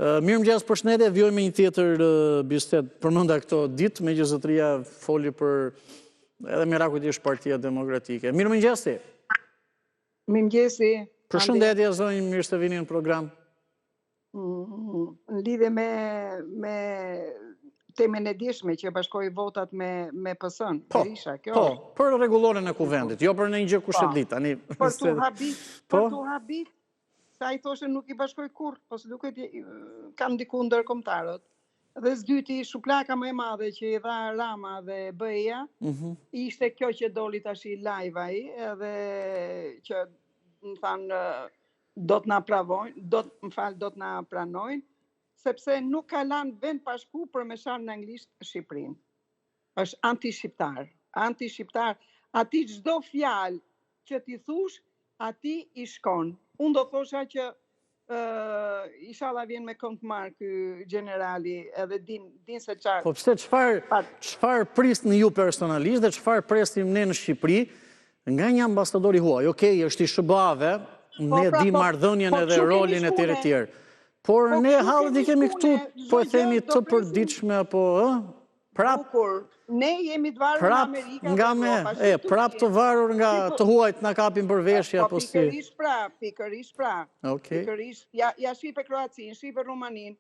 Mirëmëngjes, përshëndetje, vjoj me një tjetër bisedë. Përmenda këto ditë, me që zotëria foli për edhe mirakujt ish Partia Demokratike. Mirëmëngjesi. Mirëmëngjesi. Përshëndetje, zonjë, mirë se vini në program. Në lidhje me temën e dishme që bashkoi votat me PS-n, Berisha, kjo. Po, për rregulloren e kuvendit, jo për një gjë kush e di tani. Për tu habit, sa i thoshe nuk i bashkoj kurrë, po se duket kanë diku ndërkombëtarët. Dhe s'dyti, shuplaka më e madhe që i dha Rama dhe BE-ja, ishte kjo që doli tash i live ai, edhe që më thanë do të na pranojnë, sepse nuk ka lanë vend pashku për me shanë në anglisht Shqipërinë. Është anti-shqiptar. Ati çdo fjalë që ti thush, ati i shkon. Unë do thosha që inshallah vjen me kënd marr ky generali edhe din se çfarë. Po pse çfarë prisni ju personalisht dhe çfarë presim ne në Shqipëri nga një ambasador i huaj? Okej, është i SBA-ve, ne di marrëdhënien edhe rolin e tjerë. Por ne hallet i kemi këtu, po e themi të përditshme apo prap. Ne jemi të varur nga Amerika. Prap të varur nga të huajt na kapin për veshje apo si. Pikërisht pra. Pikërisht. Ja shipe Kroacinë, shipe Rumaninë.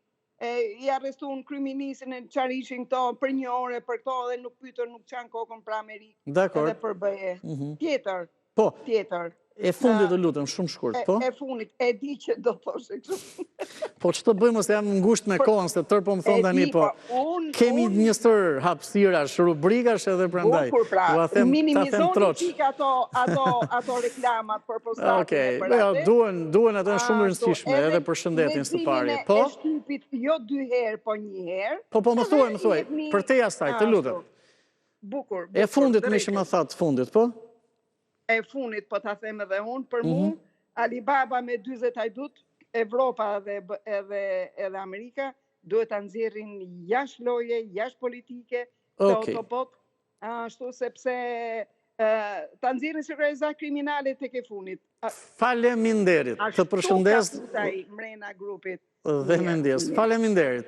I arrestuan kryeministin e çfarë ishin këto për një orë për këto dhe nuk pyetën, nuk çan kokën për Amerikë. Edhe për BE. Tjetër. E fundit të lutem, shumë shkurt, po? E fundit, e di që do thoshe kështu. Po që të bëjmë, se jam ngusht me kohën, se tërë po më thonë tani, po kemi një stër hapësirash, rubrikash edhe prandaj. Bukur pra, minimizoni qik ato reklamat për postatën e për atë. Duen ato në shumë rëndësishme, edhe për shëndetin së pari. Po? E shtypit jo 2 herë, po 1 herë. Po më thuaj, për te asaj, të lutem. Bukur. E fundit me që më thatë fundit, po? E funit, po ta them edhe unë, për mu, Alibaba me 40 hajdut, Evropa edhe Amerika, duhet të nxjerrin jashtë loje, jashtë politike, të autopop, ashtu sepse të nxjerrin sekretariat kriminale tek e funit. Faleminderit, të përshëndes. Ashtu ka mrena grupit. Dhe mendjes, faleminderit.